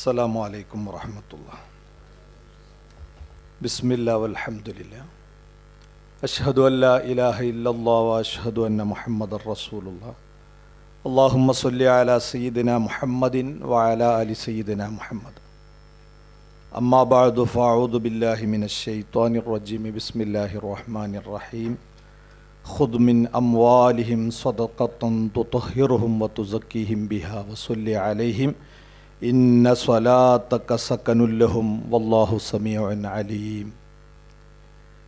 അസ്സലാമു അലൈക്കും വറഹ്മത്തുള്ളാഹി. ബിസ്മില്ലാ വൽഹംദുലില്ലാ. അഷ്ഹദു അല്ലാ ഇലാഹ ഇല്ലല്ലാഹ് വ അഷ്ഹദു അന്ന മുഹമ്മദർ റസൂലുള്ളാഹ്. അല്ലാഹുമ്മ സ്വല്ലി അലാ സയ്യിദിനാ മുഹമ്മദിൻ വ അലാ ആലി സയ്യിദിനാ മുഹമ്മദ്. അമ്മാ ബഅദു ഫഅഊദു ബില്ലാഹി മിനശ് ശൈത്വാനിർ റജീം. ബിസ്മില്ലാഹിർ റഹ്മാനിർ റഹീം. ഖുദ് മിൻ അംവാലിഹിം സദഖത്തൻ തുത്ഹിറുഹും വ തുസക്കീഹിം ബിഹാ വസല്ലി അലൈഹിം ഇന്ന സ്വലാത്തക സകനുൽ ലഹും വല്ലാഹു സമീഉൻ അലീം.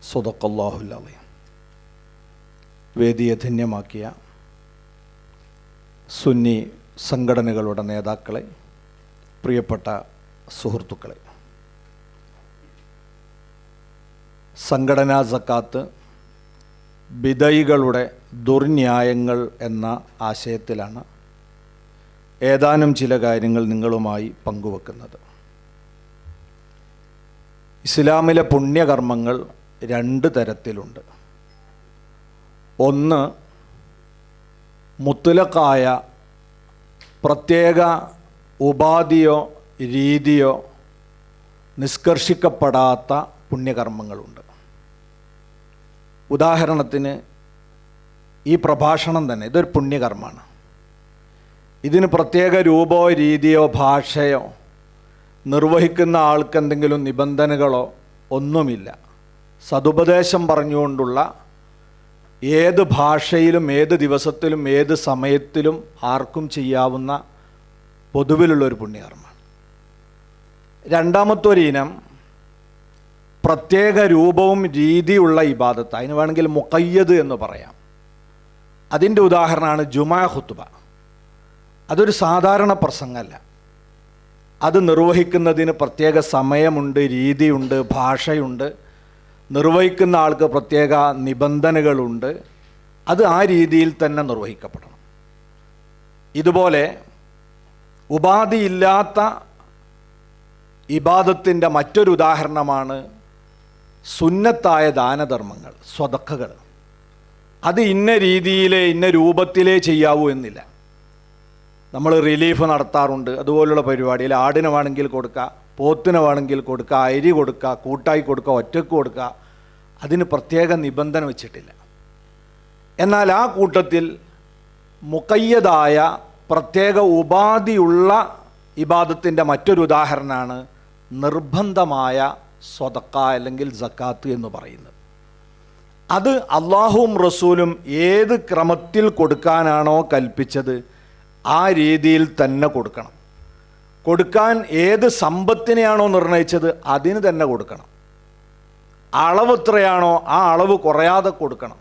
സദഖല്ലാഹുൽ അലീം. വേദിയെ ധന്യമാക്കിയ സുന്നി സംഘടനകളുടെ നേതാക്കളെ, പ്രിയപ്പെട്ട സുഹൃത്തുക്കളെ, സംഘടനാ സക്കാത്ത് ബിദഈകളുടെ ദുർന്യായങ്ങൾ എന്ന ആശയത്തിലാണ് ഏതാനും ചില കാര്യങ്ങൾ നിങ്ങളുമായി പങ്കുവെക്കുന്നത്. ഇസ്ലാമിലെ പുണ്യകർമ്മങ്ങൾ രണ്ട് തരത്തിലുണ്ട്. ഒന്ന്, മുത്ലഖായ പ്രത്യേക ഉപാധിയോ രീതിയോ നിഷ്കർഷിക്കപ്പെടാത്ത പുണ്യകർമ്മങ്ങളുണ്ട്. ഉദാഹരണത്തിന് ഈ പ്രഭാഷണം തന്നെ ഇതൊരു പുണ്യകർമ്മമാണ്. ഇതിന് പ്രത്യേക രൂപമോ രീതിയോ ഭാഷയോ നിർവഹിക്കുന്ന ആൾക്ക് എന്തെങ്കിലും നിബന്ധനകളോ ഒന്നുമില്ല. സതുപദേശം പറഞ്ഞുകൊണ്ടുള്ള ഏത് ഭാഷയിലും ഏത് ദിവസത്തിലും ഏത് സമയത്തിലും ആർക്കും ചെയ്യാവുന്ന പൊതുവിലുള്ളൊരു പുണ്യകർമ്മമാണ്. രണ്ടാമത്തെ ഒരു ഇനം പ്രത്യേക രൂപവും രീതിയുള്ള ഇബാദത്ത്. അതിന് വേണമെങ്കിൽ മുഖയ്യദ് എന്ന് പറയാം. അതിൻ്റെ ഉദാഹരണമാണ് ജുമാ ഖുത്ബ. അതൊരു സാധാരണ പ്രസംഗമല്ല. അത് നിർവഹിക്കുന്നതിന് പ്രത്യേക സമയമുണ്ട്, രീതിയുണ്ട്, ഭാഷയുണ്ട്. നിർവഹിക്കുന്ന ആൾക്ക് പ്രത്യേക നിബന്ധനകളുണ്ട്. അത് ആ രീതിയിൽ തന്നെ നിർവഹിക്കപ്പെടണം. ഇതുപോലെ ഉപാധിയില്ലാത്ത ഇബാദത്തിൻ്റെ മറ്റൊരു ഉദാഹരണമാണ് സുന്നത്തായ ദാനധർമ്മങ്ങൾ, സ്വതക്കകൾ. അത് ഇന്ന രീതിയിലേ ഇന്ന രൂപത്തിലേ ചെയ്യാവൂ എന്നില്ല. നമ്മൾ റിലീഫ് നടത്താറുണ്ട്. അതുപോലുള്ള പരിപാടിയിൽ ആടിന് വേണമെങ്കിൽ കൊടുക്കുക, പോത്തിന് വേണമെങ്കിൽ കൊടുക്കുക, അരി കൊടുക്കുക, കൂട്ടായി കൊടുക്കുക, ഒറ്റക്ക് കൊടുക്കുക. അതിന് പ്രത്യേക നിബന്ധന വെച്ചിട്ടില്ല. എന്നാൽ ആ കൂട്ടത്തിൽ മുഖയ്യദായ പ്രത്യേക ഉപാധിയുള്ള ഇബാദത്തിൻ്റെ മറ്റൊരു ഉദാഹരണമാണ് നിർബന്ധമായ സ്വതക്ക അല്ലെങ്കിൽ സക്കാത്ത് എന്ന് പറയുന്നത്. അത് അള്ളാഹുവും റസൂലും ഏത് ക്രമത്തിൽ കൊടുക്കാനാണോ കൽപ്പിച്ചത് ആ രീതിയിൽ തന്നെ കൊടുക്കണം. കൊടുക്കാൻ ഏത് സമ്പത്തിനെയാണോ നിർണയിച്ചത് അതിന് തന്നെ കൊടുക്കണം. അളവ് എത്രയാണോ ആ അളവ് കുറയാതെ കൊടുക്കണം.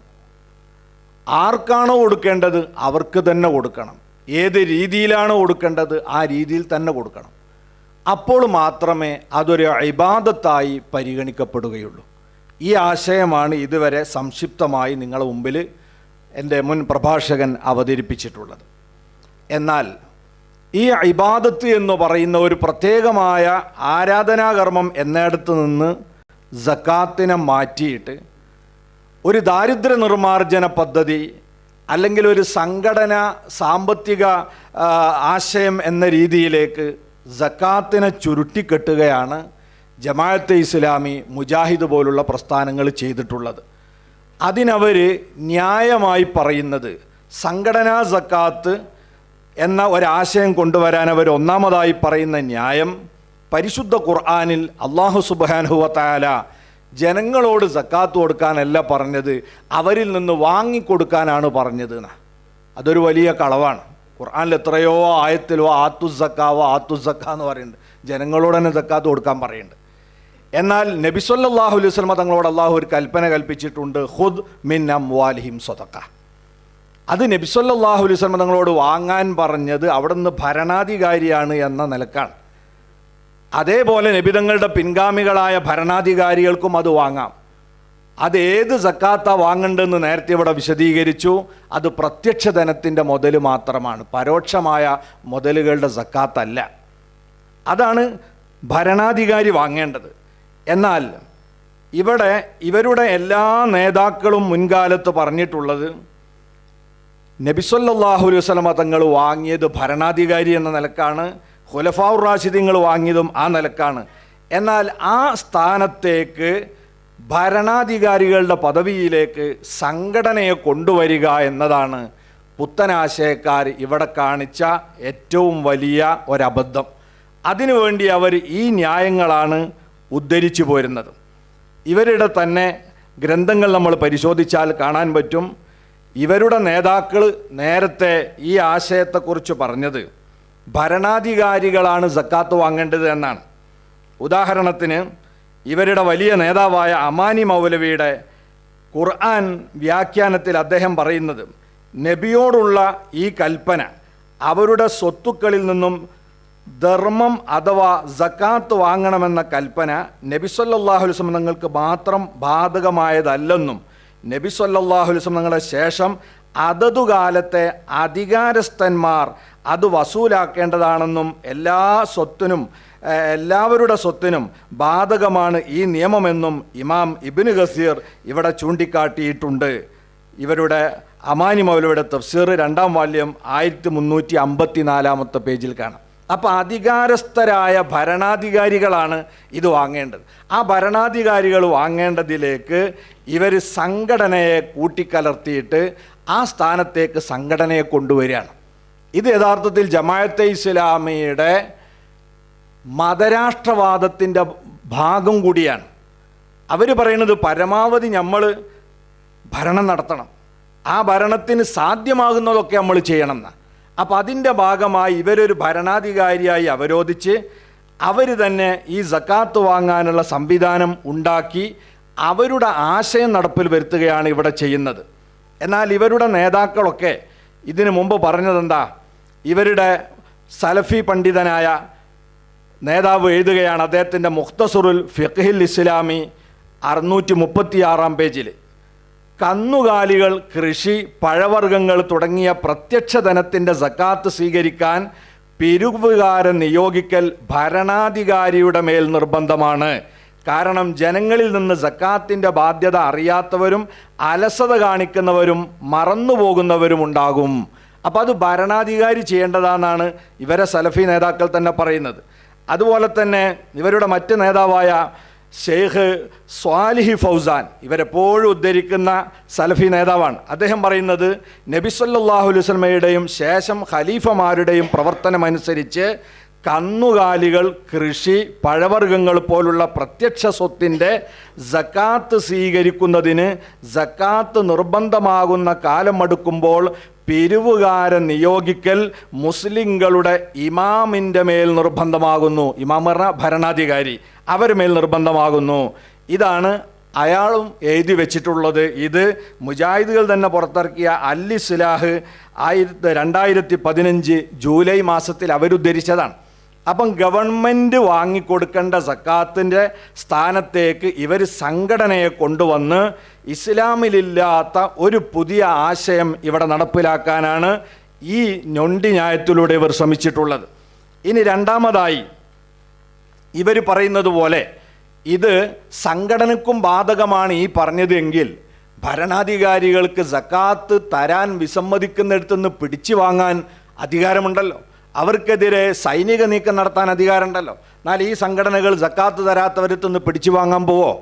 ആർക്കാണോ കൊടുക്കേണ്ടത് അവർക്ക് തന്നെ കൊടുക്കണം. ഏത് രീതിയിലാണോ കൊടുക്കേണ്ടത് ആ രീതിയിൽ തന്നെ കൊടുക്കണം. അപ്പോൾ മാത്രമേ അതൊരു ഇബാദത്തായി പരിഗണിക്കപ്പെടുകയുള്ളൂ. ഈ ആശയമാണ് ഇതുവരെ സംക്ഷിപ്തമായി നിങ്ങളുടെ മുമ്പിൽ എൻ്റെ മുൻ പ്രഭാഷകൻ അവതരിപ്പിച്ചിട്ടുള്ളത്. എന്നാൽ ഈ ഇബാദത്ത് എന്ന് പറയുന്ന ഒരു പ്രത്യേകമായ ആരാധനാകർമ്മം എന്നിടത്ത് നിന്ന് സക്കാത്തിനെ മാറ്റിയിട്ട് ഒരു ദാരിദ്ര്യ നിർമ്മാർജ്ജന പദ്ധതി അല്ലെങ്കിൽ ഒരു സംഘടന സാമ്പത്തിക ആശയം എന്ന രീതിയിലേക്ക് സക്കാത്തിനെ ചുരുട്ടിക്കെട്ടുകയാണ് ജമാഅത്തെ ഇസ്ലാമി, മുജാഹിദ് പോലുള്ള പ്രസ്ഥാനങ്ങൾ ചെയ്തിട്ടുള്ളത്. അതിനവർ ന്യായമായി പറയുന്നത് സംഘടനാ സക്കാത്ത് എന്ന ഒരാശയം കൊണ്ടുവരാൻ അവർ ഒന്നാമതായി പറയുന്ന ന്യായം, പരിശുദ്ധ ഖുർആനിൽ അല്ലാഹു സുബ്ഹാനഹു വ തആല ജനങ്ങളോട് സക്കാത്ത് കൊടുക്കാനല്ല പറഞ്ഞത്, അവരിൽ നിന്ന് വാങ്ങിക്കൊടുക്കാനാണ് പറഞ്ഞത്. അതൊരു വലിയ കളവാണ്. ഖുർആനിൽ എത്രയോ ആയത്തിലോ ആത്തുസക്ക എന്ന് പറയുന്നുണ്ട്. ജനങ്ങളോട് തന്നെ സക്കാത്ത് കൊടുക്കാൻ പറയുന്നുണ്ട്. എന്നാൽ നബി സല്ലല്ലാഹു അലൈഹി വസല്ലം തങ്ങളോട് അള്ളാഹു ഒരു കൽപ്പന കൽപ്പിച്ചിട്ടുണ്ട്, ഖുദ് മിൻ അംവാലിഹിം സദഖ. അത് നബി സല്ലല്ലാഹു അലൈഹി വസല്ലം തങ്ങളോട് വാങ്ങാൻ പറഞ്ഞത് അവിടുന്ന് ഭരണാധികാരിയാണ് എന്ന നിലക്കാണ്. അതേപോലെ നബിതങ്ങളുടെ പിൻഗാമികളായ ഭരണാധികാരികൾക്കും അത് വാങ്ങാം. അത് ഏത് സക്കാത്താ വാങ്ങേണ്ടതെന്ന് നേരത്തെ ഇവിടെ വിശദീകരിച്ചു. അത് പ്രത്യക്ഷ ധനത്തിൻ്റെ മുതൽ മാത്രമാണ്, പരോക്ഷമായ മുതലുകളുടെ സക്കാത്തല്ല. അതാണ് ഭരണാധികാരി വാങ്ങേണ്ടത്. എന്നാൽ ഇവിടെ ഇവരുടെ എല്ലാ നേതാക്കളും മുൻകാലത്ത് പറഞ്ഞിട്ടുള്ളത് നബി സല്ലല്ലാഹു അലൈഹി വസല്ലം തങ്ങൾ വാങ്ങിയത് ഭരണാധികാരി എന്ന നിലക്കാണ്, ഖുലഫാഉർ റാഷിദീങ്ങൾ വാങ്ങിയതും ആ നിലക്കാണ്. എന്നാൽ ആ സ്ഥാനത്തേക്ക് ഭരണാധികാരികളുടെ പദവിയിലേക്ക് സംഘടനയെ കൊണ്ടുവരിക എന്നതാണ് പുത്തനാശയക്കാർ ഇവിടെ കാണിച്ച ഏറ്റവും വലിയ ഒരബദ്ധം. അതിനുവേണ്ടി അവർ ഈ ന്യായങ്ങളാണ് ഉദ്ധരിച്ചു പോരുന്നത്. ഇവരുടെ തന്നെ ഗ്രന്ഥങ്ങൾ നമ്മൾ പരിശോധിച്ചാൽ കാണാൻ പറ്റും, ഇവരുടെ നേതാക്കൾ നേരത്തെ ഈ ആശയത്തെക്കുറിച്ച് പറഞ്ഞത് ഭരണാധികാരികളാണ് സക്കാത്ത് വാങ്ങേണ്ടത് എന്നാണ്. ഉദാഹരണത്തിന് ഇവരുടെ വലിയ നേതാവായ അമാനി മൗലവിയുടെ ഖുർആൻ വ്യാഖ്യാനത്തിൽ അദ്ദേഹം പറയുന്നത്, നബിയോടുള്ള ഈ കൽപ്പന അവരുടെ സ്വത്തുക്കളിൽ നിന്നും ധർമ്മം അഥവാ സക്കാത്ത് വാങ്ങണമെന്ന കൽപ്പന നബി സല്ലല്ലാഹു അലൈഹി വസല്ലം തങ്ങൾക്ക് മാത്രം ബാധകമായതല്ലെന്നും നബി സല്ലല്ലാഹു അലൈഹി വസല്ലം തങ്ങളുടെ ശേഷം അതതു കാലത്തെ അധികാരസ്ഥന്മാർ അത് വസൂലാക്കേണ്ടതാണെന്നും എല്ലാവരുടെ സ്വത്തിനും ബാധകമാണ് ഈ നിയമമെന്നും ഇമാം ഇബ്നു ഗസീർ ഇവിടെ ചൂണ്ടിക്കാട്ടിയിട്ടുണ്ട്. ഇവരുടെ അമാനി മൗലവിയുടെ തഫ്സീർ 2-ാം വാല്യം 1354 പേജിൽ കാണാം. അപ്പോൾ അധികാരസ്ഥരായ ഭരണാധികാരികളാണ് ഇത് വാങ്ങേണ്ടത്. ആ ഭരണാധികാരികൾ വാങ്ങേണ്ടതിലേക്ക് ഇവർ സംഘടനയെ കൂട്ടിക്കലർത്തിയിട്ട് ആ സ്ഥാനത്തേക്ക് സംഘടനയെ കൊണ്ടുവരികയാണ്. ഇത് യഥാർത്ഥത്തിൽ ജമാഅത്തെ ഇസ്ലാമിയുടെ മതരാഷ്ട്രവാദത്തിൻ്റെ ഭാഗം കൂടിയാണ്. അവർ പറയുന്നത് പരമാവധി നമ്മൾ ഭരണം നടത്തണം, ആ ഭരണത്തിന് സാധ്യമാകുന്നതൊക്കെ നമ്മൾ ചെയ്യണം എന്നാണ്. അപ്പോൾ അതിൻ്റെ ഭാഗമായി ഇവരൊരു ഭരണാധികാരിയായി അവരോധിച്ച് അവർ തന്നെ ഈ സക്കാത്ത് വാങ്ങാനുള്ള സംവിധാനം ഉണ്ടാക്കി അവരുടെ ആശയം നടപ്പിൽ വരുത്തുകയാണ് ഇവിടെ ചെയ്യുന്നത്. എന്നാൽ ഇവരുടെ നേതാക്കളൊക്കെ ഇതിനു മുമ്പ് പറഞ്ഞതെന്താ? ഇവരുടെ സലഫി പണ്ഡിതനായ നേതാവ് എഴുതുകയാണ്, അദ്ദേഹത്തിൻ്റെ മുഖ്തസറുൽ ഫിഖ്ഹിൽ ഇസ്ലാമി 636 പേജിൽ, കന്നുകാലികൾ, കൃഷി, പഴവർഗ്ഗങ്ങൾ തുടങ്ങിയ പ്രത്യക്ഷ ധനത്തിൻ്റെ സക്കാത്ത് സ്വീകരിക്കാൻ പിരിവുകാരൻ നിയോഗിക്കൽ ഭരണാധികാരിയുടെ മേൽ നിർബന്ധമാണ്. കാരണം ജനങ്ങളിൽ നിന്ന് സക്കാത്തിൻ്റെ ബാധ്യത അറിയാത്തവരും അലസത കാണിക്കുന്നവരും മറന്നുപോകുന്നവരും ഉണ്ടാകും. അപ്പോൾ അത് ഭരണാധികാരി ചെയ്യേണ്ടതാണെന്നാണ് ഇവരെ സലഫി നേതാക്കൾ തന്നെ പറയുന്നത്. അതുപോലെ തന്നെ ഇവരുടെ മറ്റ് നേതാവായ ഷെയ്ഖ് സ്വാലിഹി ഫൗസാൻ ഇവരെപ്പോഴും ഉദ്ധരിക്കുന്ന സലഫി നേതാവാണ്. അദ്ദേഹം പറയുന്നത് നബി സല്ലല്ലാഹു അലൈഹി വസല്ലമയുടെയും ശേഷം ഖലീഫമാരുടെയും പ്രവർത്തനമനുസരിച്ച് കന്നുകാലികൾ, കൃഷി, പഴവർഗ്ഗങ്ങൾ പോലുള്ള പ്രത്യക്ഷ സ്വത്തിൻ്റെ സക്കാത്ത് സ്വീകരിക്കുന്നതിന് സക്കാത്ത് നിർബന്ധമാകുന്ന കാലം അടുക്കുമ്പോൾ പിരിവുകാരൻ നിയോഗിക്കൽ മുസ്ലിങ്ങളുടെ ഇമാമിൻ്റെ മേൽ നിർബന്ധമാകുന്നു. ഇമാം പറഞ്ഞ ഭരണാധികാരി, അവർ മേൽ നിർബന്ധമാകുന്നു. ഇതാണ് അയാളും എഴുതി വെച്ചിട്ടുള്ളത്. ഇത് മുജാഹിദുകൾ തന്നെ പുറത്തിറക്കിയ അൽ ഇസ്ലാഹ് 2015 ജൂലൈ മാസത്തിൽ അവരുദ്ധരിച്ചതാണ്. അപ്പം ഗവൺമെൻറ് വാങ്ങിക്കൊടുക്കേണ്ട സക്കാത്തിൻ്റെ സ്ഥാനത്തേക്ക് ഇവർ സംഘടനയെ കൊണ്ടുവന്ന് ഇസ്ലാമിലില്ലാത്ത ഒരു പുതിയ ആശയം ഇവിടെ നടപ്പിലാക്കാനാണ് ഈ ഞൊണ്ടി ന്യായത്തിലൂടെ ഇവർ ശ്രമിച്ചിട്ടുള്ളത്. ഇനി രണ്ടാമതായി ഇവർ പറയുന്നത് പോലെ ഇത് സംഘടനക്കും ബാധകമാണ് ഈ പറഞ്ഞത് എങ്കിൽ ഭരണാധികാരികൾക്ക് സക്കാത്ത് തരാൻ വിസമ്മതിക്കുന്നിടത്തുനിന്ന് പിടിച്ചു വാങ്ങാൻ അധികാരമുണ്ടല്ലോ, അവർക്കെതിരെ സൈനിക നീക്കം നടത്താൻ അധികാരമുണ്ടല്ലോ. എന്നാൽ ഈ സംഘടനകൾ സക്കാത്ത് തരാത്തവരത്തുനിന്ന് പിടിച്ചു വാങ്ങാൻ പോവോ?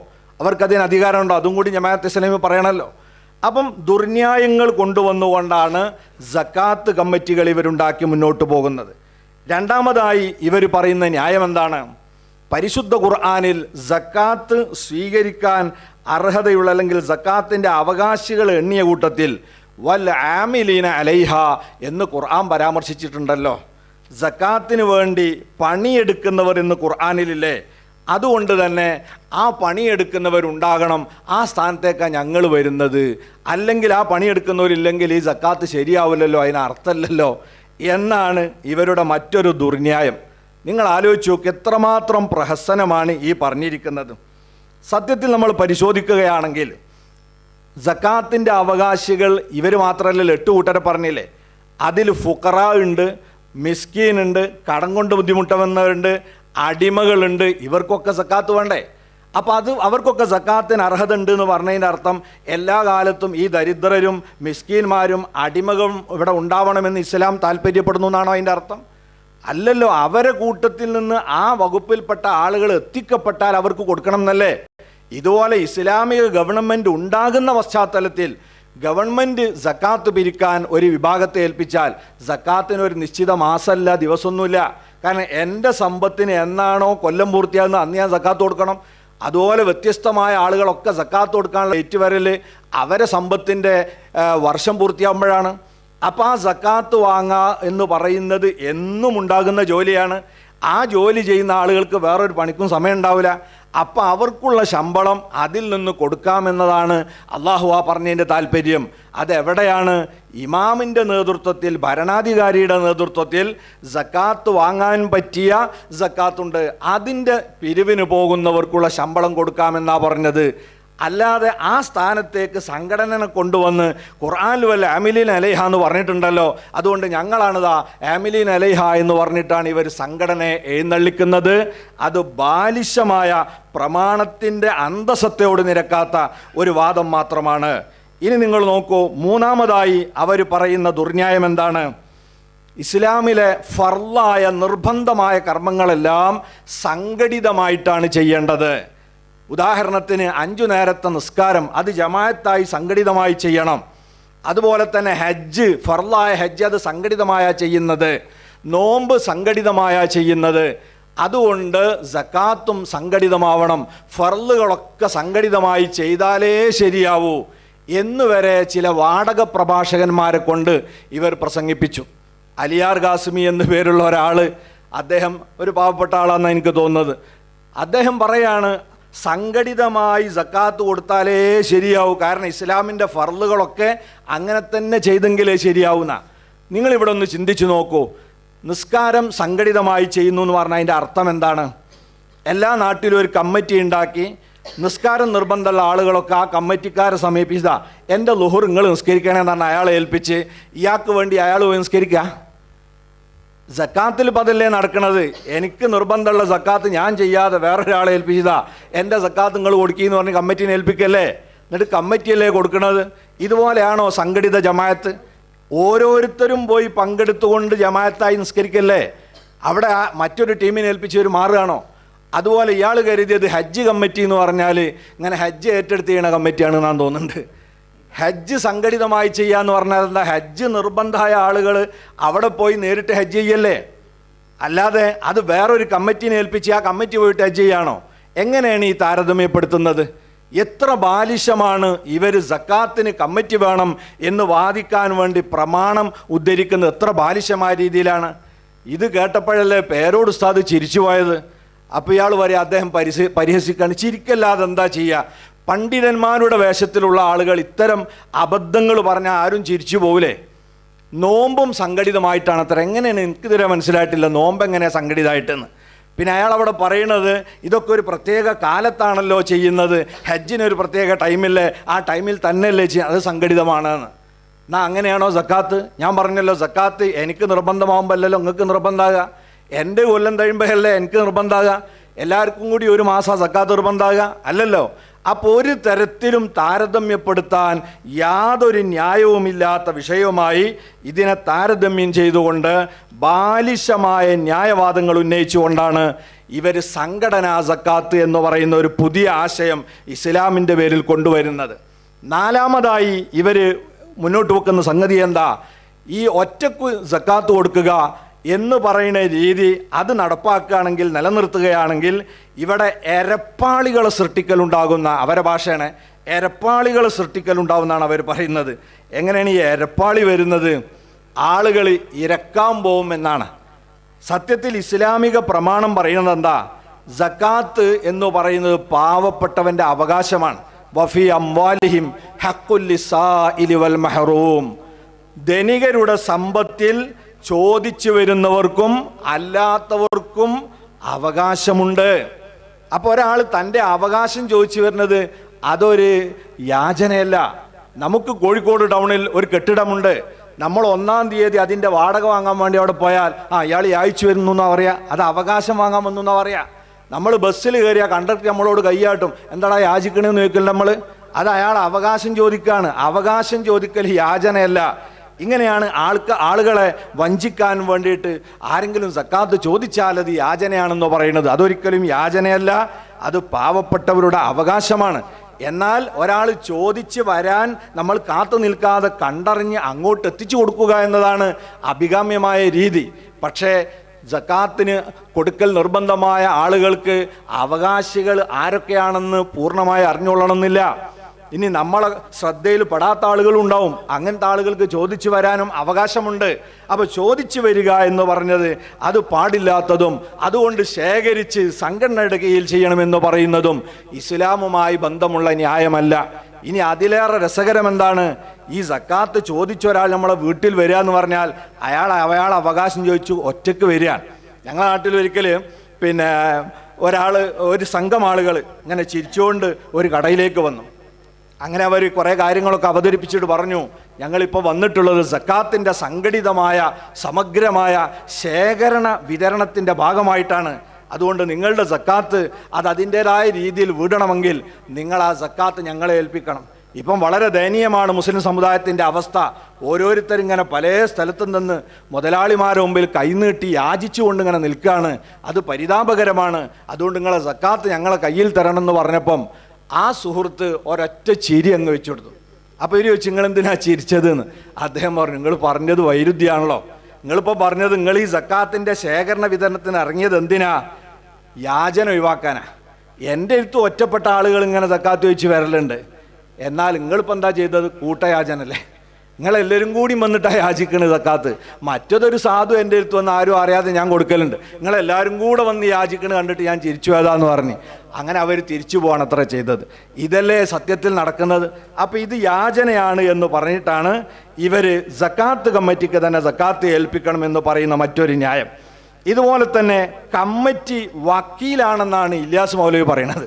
അവർക്കതിന് അധികാരമുണ്ടോ? അതും കൂടി ജമാഅത്തെ ഇസ്ലാമി പറയണമല്ലോ. അപ്പം ദുർന്യായങ്ങൾ കൊണ്ടുവന്നുകൊണ്ടാണ് സക്കാത്ത് കമ്മിറ്റികൾ ഇവരുണ്ടാക്കി മുന്നോട്ട് പോകുന്നത്. രണ്ടാമതായി ഇവർ പറയുന്ന ന്യായം എന്താണ്? പരിശുദ്ധ ഖുർആനിൽ സക്കാത്ത് സ്വീകരിക്കാൻ അർഹതയുള്ള അല്ലെങ്കിൽ സക്കാത്തിൻ്റെ അവകാശികൾ എണ്ണിയ കൂട്ടത്തിൽ വൽ ആമിലീന അലൈഹ എന്ന് ഖുർആൻ പരാമർശിച്ചിട്ടുണ്ടല്ലോ. സക്കാത്തിന് വേണ്ടി പണിയെടുക്കുന്നവർ എന്ന് ഖുർആനിലില്ലേ? അതുകൊണ്ട് തന്നെ ആ പണിയെടുക്കുന്നവരുണ്ടാകണം, ആ സ്ഥാനത്തേക്കാണ് ഞങ്ങൾ വരുന്നത്. അല്ലെങ്കിൽ ആ പണിയെടുക്കുന്നവരില്ലെങ്കിൽ ഈ സക്കാത്ത് ശരിയാവില്ലല്ലോ, അതിന് അർത്ഥമില്ലല്ലോ എന്നാണ് ഇവരുടെ മറ്റൊരു ദുർന്യായം. നിങ്ങൾ ആലോചിച്ച് നോക്ക്, എത്രമാത്രം പ്രഹസനമാണ് ഈ പറഞ്ഞിരിക്കുന്നത്. സത്യത്തിൽ നമ്മൾ പരിശോധിക്കുകയാണെങ്കിൽ സക്കാത്തിൻ്റെ അവകാശികൾ ഇവർ മാത്രമല്ലല്ലോ, 8 കൂട്ടരെ പറഞ്ഞില്ലേ? അതിൽ ഫുഖറാ ഉണ്ട്, മിസ്കീൻ ഉണ്ട്, കടം കൊണ്ട് ബുദ്ധിമുട്ടുന്നവരുണ്ട്, അടിമകളുണ്ട്. ഇവർക്കൊക്കെ സക്കാത്ത് വേണ്ടേ? അപ്പോൾ അവർക്കൊക്കെ സക്കാത്തിന് അർഹത ഉണ്ട് എന്ന് പറഞ്ഞതിൻ്റെ അർത്ഥം എല്ലാ കാലത്തും ഈ ദരിദ്രരും മിസ്കീന്മാരും അടിമകളും ഇവിടെ ഉണ്ടാവണമെന്ന് ഇസ്ലാം താല്പര്യപ്പെടുന്നു എന്നാണോ അതിൻ്റെ അർത്ഥം? അല്ലല്ലോ, അവരെ കൂട്ടത്തിൽ നിന്ന് ആ വകുപ്പിൽപ്പെട്ട ആളുകൾ എത്തിക്കപ്പെട്ടാൽ അവർക്ക് കൊടുക്കണം എന്നല്ലേ? ഇതുപോലെ ഇസ്ലാമിക ഗവൺമെൻറ് ഉണ്ടാകുന്ന പശ്ചാത്തലത്തിൽ ഗവൺമെൻറ് സക്കാത്ത് പിരിക്കാൻ ഒരു വിഭാഗത്തെ ഏൽപ്പിച്ചാൽ സക്കാത്തിന് ഒരു നിശ്ചിത മാസമല്ല, ദിവസമൊന്നുമില്ല. കാരണം എൻ്റെ സമ്പത്തിന് എന്നാണോ കൊല്ലം പൂർത്തിയാകുന്നത് അന്ന് ഞാൻ സക്കാത്ത് കൊടുക്കണം. അതുപോലെ വ്യത്യസ്തമായ ആളുകളൊക്കെ സക്കാത്ത് കൊടുക്കാനുള്ള ഏറ്റുവരൽ അവരെ സമ്പത്തിൻ്റെ വർഷം പൂർത്തിയാകുമ്പോഴാണ്. അപ്പോൾ ആ സക്കാത്ത് വാങ്ങുക എന്ന് പറയുന്നത് എന്നും ഉണ്ടാകുന്ന ജോലിയാണ്. ആ ജോലി ചെയ്യുന്ന ആളുകൾക്ക് വേറൊരു പണിക്കും സമയം ഉണ്ടാവില്ല. അപ്പം അവർക്കുള്ള ശമ്പളം അതിൽ നിന്ന് കൊടുക്കാമെന്നതാണ് അള്ളാഹു പറഞ്ഞതിൻ്റെ താല്പര്യം. അതെവിടെയാണ്? ഇമാമിൻ്റെ നേതൃത്വത്തിൽ, ഭരണാധികാരിയുടെ നേതൃത്വത്തിൽ സക്കാത്ത് വാങ്ങാൻ പറ്റിയ സക്കാത്തുണ്ട്, അതിൻ്റെ പിരിവിന് പോകുന്നവർക്കുള്ള ശമ്പളം കൊടുക്കാമെന്നാണ് പറഞ്ഞത്. അല്ലാതെ ആ സ്ഥാനത്തേക്ക് സംഘടനനെ കൊണ്ടുവന്ന് ഖുർആനിൽ വല്ല ആമിലീൻ അലൈഹ എന്ന് പറഞ്ഞിട്ടുണ്ടല്ലോ, അതുകൊണ്ട് ഞങ്ങളാണിതാ ആമിലീൻ അലൈഹ എന്ന് പറഞ്ഞിട്ടാണ് ഇവർ സംഘടനയെ എഴുന്നള്ളിക്കുന്നത്. അത് ബാലിശമായ പ്രമാണത്തിൻ്റെ അന്തസത്തയോട് നിരക്കാത്ത ഒരു വാദം മാത്രമാണ്. ഇനി നിങ്ങൾ നോക്കൂ, മൂന്നാമതായി അവർ പറയുന്ന ദുർന്യായം എന്താണ്? ഇസ്ലാമിലെ ഫർളായ നിർബന്ധമായ കർമ്മങ്ങളെല്ലാം സംഘടിതമായിട്ടാണ് ചെയ്യേണ്ടത്. ഉദാഹരണത്തിന് 5 നേരത്തെ നിസ്കാരം അത് ജമാഅത്തായി സംഘടിതമായി ചെയ്യണം. അതുപോലെ തന്നെ ഹജ്ജ്, ഫർളായ ഹജ്ജ് അത് സംഘടിതമായ ചെയ്യുന്നത്, നോമ്പ് സംഘടിതമായ ചെയ്യുന്നത്. അതുകൊണ്ട് സക്കാത്തും സംഘടിതമാവണം, ഫർളുകളൊക്കെ സംഘടിതമായി ചെയ്താലേ ശരിയാവൂ എന്നുവരെ ചില വാടക പ്രഭാഷകന്മാരെ കൊണ്ട് ഇവർ പ്രസംഗിപ്പിച്ചു. അലിയാർ ഖാസിമി എന്ന് പേരുള്ള ഒരാൾ, അദ്ദേഹം ഒരു പാവപ്പെട്ട ആളാണെന്ന് എനിക്ക് തോന്നുന്നത്. അദ്ദേഹം പറയാണ്, സംഘടിതമായി സക്കാത്ത് കൊടുത്താലേ ശരിയാവൂ, കാരണം ഇസ്ലാമിൻ്റെ ഫർളുകളൊക്കെ അങ്ങനെ തന്നെ ചെയ്തെങ്കിലേ ശരിയാവുന്ന. നിങ്ങളിവിടെ ഒന്ന് ചിന്തിച്ചു നോക്കൂ, നിസ്കാരം സംഘടിതമായി ചെയ്യുന്നു എന്ന് പറഞ്ഞാൽ അതിൻ്റെ അർത്ഥം എന്താണ്? എല്ലാ നാട്ടിലും ഒരു കമ്മിറ്റി ഉണ്ടാക്കി നിസ്കാരം നിർബന്ധമുള്ള ആളുകളൊക്കെ ആ കമ്മിറ്റിക്കാരെ സമീപിച്ചതാ, എൻ്റെ ലുഹുർ നിങ്ങൾ നിസ്കരിക്കണമെന്ന് പറഞ്ഞാൽ അയാളെ ഏൽപ്പിച്ച് ഇയാൾക്ക് വേണ്ടി അയാൾ പോയി നിസ്കരിക്കുക. സക്കാത്തിൽ പതല്ലേ നടക്കണത്? എനിക്ക് നിർബന്ധമുള്ള സക്കാത്ത് ഞാൻ ചെയ്യാതെ വേറൊരാളെ ഏൽപ്പിച്ചതാ, എൻ്റെ സക്കാത്ത് നിങ്ങൾ കൊടുക്കുകയെന്ന് പറഞ്ഞ് കമ്മിറ്റിനെ ഏൽപ്പിക്കല്ലേ? എന്നിട്ട് കമ്മിറ്റിയല്ലേ കൊടുക്കണത്? ഇതുപോലെയാണോ സംഘടിത ജമാഅത്ത്? ഓരോരുത്തരും പോയി പങ്കെടുത്തുകൊണ്ട് ജമാഅത്തായി നിസ്കരിക്കല്ലേ? അവിടെ മറ്റൊരു ടീമിനെ ഏൽപ്പിച്ച് ഒരു മാറുകയാണോ? അതുപോലെ ഇയാൾ കരുതിയത് ഹജ്ജ് കമ്മിറ്റി എന്ന് പറഞ്ഞാൽ ഇങ്ങനെ ഹജ്ജ് ഏറ്റെടുത്ത് ചെയ്യണ കമ്മിറ്റിയാണെന്നാണ് തോന്നുന്നുണ്ട്. ഹജ്ജ് സംഘടിതമായി ചെയ്യാന്ന് പറഞ്ഞാൽ എന്താ? ഹജ്ജ് നിർബന്ധമായ ആളുകൾ അവിടെ പോയി നേരിട്ട് ഹജ്ജ് ചെയ്യല്ലേ, അല്ലാതെ അത് വേറൊരു കമ്മിറ്റിനെ ഏൽപ്പിച്ച് ആ കമ്മിറ്റി പോയിട്ട് ഹജ്ജ് ചെയ്യാണോ? എങ്ങനെയാണ് ഈ താരതമ്യപ്പെടുത്തുന്നത്? എത്ര ബാലിശമാണ് ഇവർ സക്കാത്തിന് കമ്മിറ്റി വേണം എന്ന് വാദിക്കാൻ വേണ്ടി പ്രമാണം ഉദ്ധരിക്കുന്നത്, എത്ര ബാലിശമായ രീതിയിലാണ്. ഇത് കേട്ടപ്പോഴല്ലേ പേരോട് ഉസ്താദ് ചിരിച്ചു പോയത്. അപ്പോൾ ഇയാൾ വരെ അദ്ദേഹം പരിഹസിക്കാണ്. ചിരിക്കല്ലാതെ എന്താ ചെയ്യുക? പണ്ഡിതന്മാരുടെ വേഷത്തിലുള്ള ആളുകൾ ഇത്തരം അബദ്ധങ്ങൾ പറഞ്ഞാൽ ആരും ചിരിച്ചു പോവില്ലേ? നോമ്പും സംഘടിതമായിട്ടാണ് അത്ര. എങ്ങനെയാണ്? എനിക്കിതുവരെ മനസ്സിലായിട്ടില്ല നോമ്പ് എങ്ങനെയാണ് സംഘടിതമായിട്ടെന്ന്. പിന്നെ അയാൾ അവിടെ പറയണത് ഇതൊക്കെ ഒരു പ്രത്യേക കാലത്താണല്ലോ ചെയ്യുന്നത്, ഹജ്ജിനൊരു പ്രത്യേക ടൈമില്ലേ, ആ ടൈമിൽ തന്നെയല്ലേ ചെയ്യുക, അത് സംഘടിതമാണെന്ന്. എന്നാ അങ്ങനെയാണോ സക്കാത്ത്? ഞാൻ പറഞ്ഞല്ലോ, സക്കാത്ത് എനിക്ക് നിർബന്ധമാകുമ്പോൾ അല്ലല്ലോ നിങ്ങൾക്ക് നിർബന്ധമാകുക, എൻ്റെ കൊല്ലം കഴിയുമ്പോഴല്ലേ എനിക്ക് നിർബന്ധമാകുക, എല്ലാവർക്കും കൂടി ഒരു മാസം സക്കാത്ത് നിർബന്ധമാകുക അല്ലല്ലോ. അപ്പോൾ ഒരു തരത്തിലും താരതമ്യപ്പെടുത്താൻ യാതൊരു ന്യായവുമില്ലാത്ത വിഷയവുമായി ഇതിനെ താരതമ്യം ചെയ്തുകൊണ്ട് ബാലിശമായ ന്യായവാദങ്ങൾ ഉന്നയിച്ചുകൊണ്ടാണ് ഇവർ സംഘടനാ സക്കാത്ത് എന്ന് പറയുന്ന ഒരു പുതിയ ആശയം ഇസ്ലാമിൻ്റെ പേരിൽ കൊണ്ടുവരുന്നത്. നാലാമതായി ഇവർ മുന്നോട്ട് വെക്കുന്ന സംഗതി എന്താ? ഈ ഒറ്റക്ക് സക്കാത്ത് കൊടുക്കുക എന്ന് പറയുന്ന രീതി അത് നടപ്പാക്കുകയാണെങ്കിൽ, നിലനിർത്തുകയാണെങ്കിൽ ഇവിടെ എരപ്പാളികളെ സൃഷ്ടിക്കലുണ്ടാകുന്ന, അവരെ ഭാഷയാണ് എരപ്പാളികളെ സൃഷ്ടിക്കലുണ്ടാകുന്നതാണ് അവർ പറയുന്നത്. എങ്ങനെയാണ് ഈ എരപ്പാളി വരുന്നത്? ആളുകൾ ഇരക്കാൻ പോകും എന്നാണ്. സത്യത്തിൽ ഇസ്ലാമിക പ്രമാണം പറയുന്നത് എന്താ? സക്കാത്ത് എന്ന് പറയുന്നത് പാവപ്പെട്ടവൻ്റെ അവകാശമാണ്. വഫി അംവാലിഹിം ഹഖ്ഖുൽ ലിസ്സാഇലി വൽ മഹ്റൂം. ധനികരുടെ സമ്പത്തിൽ ചോദിച്ചു വരുന്നവർക്കും അല്ലാത്തവർക്കും അവകാശമുണ്ട്. അപ്പോൾ ഒരാൾ തൻ്റെ അവകാശം ചോദിച്ചു വരുന്നത് അതൊരു യാചനയല്ല. നമുക്ക് കോഴിക്കോട് ടൗണിൽ ഒരു കെട്ടിടമുണ്ട്, നമ്മൾ 1-ാം തീയതി അതിൻ്റെ വാടക വാങ്ങാൻ വേണ്ടി അവിടെ പോയാൽ ഇയാൾ യാചിച്ചു വരുന്നു എന്നാ പറയാ, അത് അവകാശം വാങ്ങാൻ വന്നു എന്നാ പറയാ. നമ്മൾ ബസ്സിൽ കയറിയാൽ കണ്ടക്ടർ നമ്മളോട് കൈയാട്ടും, എന്താടാ യാചിക്കണമെന്ന് ചോദിക്കില്ല നമ്മൾ, അത് അയാൾ അവകാശം ചോദിക്കുകയാണ്. അവകാശം ചോദിക്കൽ യാചനയല്ല. ഇങ്ങനെയാണ് ആളുകളെ വഞ്ചിക്കാൻ വേണ്ടിയിട്ട് ആരെങ്കിലും സക്കാത്ത് ചോദിച്ചാൽ അത് യാചനയാണെന്ന് പറയുന്നത്. അതൊരിക്കലും യാചനയല്ല, അത് പാവപ്പെട്ടവരുടെ അവകാശമാണ്. എന്നാൽ ഒരാൾ ചോദിച്ച് വരാൻ നമ്മൾ കാത്തു നിൽക്കാതെ കണ്ടറിഞ്ഞ് അങ്ങോട്ട് എത്തിച്ചു കൊടുക്കുക എന്നതാണ് അഭികാമ്യമായ രീതി. പക്ഷേ സക്കാത്തിന് കൊടുക്കൽ നിർബന്ധമായ ആളുകൾക്ക് അവകാശികൾ ആരൊക്കെയാണെന്ന് പൂർണ്ണമായി അറിഞ്ഞുകൊള്ളണമെന്നില്ല. ഇനി നമ്മളെ ശ്രദ്ധയിൽ പെടാത്ത ആളുകളുണ്ടാവും. അങ്ങനത്തെ ആളുകൾക്ക് ചോദിച്ചു വരാനും അവകാശമുണ്ട്. അപ്പോൾ ചോദിച്ചു വരിക എന്ന് പറഞ്ഞത് അത് പാടില്ലാത്തതും അതുകൊണ്ട് ശേഖരിച്ച് സംഘടനയുടെ കീഴിൽ ചെയ്യണമെന്ന് പറയുന്നതും ഇസ്ലാമുമായി ബന്ധമുള്ള ന്യായമല്ല. ഇനി അതിലേറെ രസകരം എന്താണ്, ഈ സക്കാത്ത് ചോദിച്ച ഒരാൾ നമ്മളെ വീട്ടിൽ വരിക എന്ന് പറഞ്ഞാൽ അയാൾ അവകാശം ചോദിച്ചു ഒറ്റയ്ക്ക് വരികയാണ്. ഞങ്ങളുടെ നാട്ടിൽ ഒരിക്കൽ ഒരു സംഘം ആളുകൾ ഇങ്ങനെ ചിരിച്ചുകൊണ്ട് ഒരു കടയിലേക്ക് വന്നു. അങ്ങനെ അവർ കുറേ കാര്യങ്ങളൊക്കെ അവതരിപ്പിച്ചിട്ട് പറഞ്ഞു, ഞങ്ങളിപ്പോൾ വന്നിട്ടുള്ളത് സക്കാത്തിൻ്റെ സംഘടിതമായ സമഗ്രമായ ശേഖരണ വിതരണത്തിൻ്റെ ഭാഗമായിട്ടാണ്. അതുകൊണ്ട് നിങ്ങളുടെ സക്കാത്ത് അത് അതിൻ്റേതായ രീതിയിൽ വിടണമെങ്കിൽ നിങ്ങൾ ആ സക്കാത്ത് ഞങ്ങളെ ഏൽപ്പിക്കണം. ഇപ്പം വളരെ ദയനീയമാണ് മുസ്ലിം സമുദായത്തിൻ്റെ അവസ്ഥ. ഓരോരുത്തരിങ്ങനെ പല സ്ഥലത്തും നിന്ന് മുതലാളിമാരുടെ മുമ്പിൽ കൈനീട്ടി യാചിച്ചുകൊണ്ട് ഇങ്ങനെ നിൽക്കുകയാണ്. അത് പരിതാപകരമാണ്. അതുകൊണ്ട് നിങ്ങളെ സക്കാത്ത് ഞങ്ങളെ കയ്യിൽ തരണമെന്ന് പറഞ്ഞപ്പം ആ സുഹൃത്ത് ഒരൊറ്റ ചിരി അങ്ങ് വെച്ചു കൊടുത്തു. അപ്പോൾ ഇവർ ചോദിച്ചു, നിങ്ങളെന്തിനാ ചിരിച്ചതെന്ന്. അദ്ദേഹം പറഞ്ഞു, നിങ്ങൾ പറഞ്ഞത് വൈരുദ്ധ്യമാണല്ലോ. നിങ്ങളിപ്പോൾ പറഞ്ഞത് നിങ്ങൾ ഈ സക്കാത്തിൻ്റെ ശേഖരണ വിതരണത്തിന് ഇറങ്ങിയത് എന്തിനാ? യാചന ഒഴിവാക്കാനാ. എൻ്റെ അടുത്ത് ഒറ്റപ്പെട്ട ആളുകൾ ഇങ്ങനെ സക്കാത്ത് ചോദിച്ച് വരലുണ്ട്. എന്നാൽ നിങ്ങളിപ്പോൾ എന്താ ചെയ്തത്? കൂട്ടയാചനല്ലേ. നിങ്ങളെല്ലാവരും കൂടി വന്നിട്ടാണ് യാചിക്കണത് സക്കാത്ത്. മറ്റതൊരു സാധു എൻ്റെ അടുത്ത് വന്ന് ആരും അറിയാതെ ഞാൻ കൊടുക്കലുണ്ട്. നിങ്ങളെല്ലാവരും കൂടെ വന്ന് യാചിക്കണത് കണ്ടിട്ട് ഞാൻ തിരിച്ചു പോയതാന്ന് പറഞ്ഞ് അങ്ങനെ അവർ തിരിച്ചു പോകണം അത്ര ചെയ്തത്. ഇതല്ലേ സത്യത്തിൽ നടക്കുന്നത്? അപ്പോൾ ഇത് യാചനയാണ് എന്ന് പറഞ്ഞിട്ടാണ് ഇവർ സക്കാത്ത് കമ്മിറ്റിക്ക് തന്നെ സക്കാത്ത് ഏൽപ്പിക്കണമെന്ന് പറയുന്ന മറ്റൊരു ന്യായം. ഇതുപോലെ തന്നെ കമ്മിറ്റി വക്കീലാണെന്നാണ് ഇല്യാസ് മൗലവി പറയുന്നത്.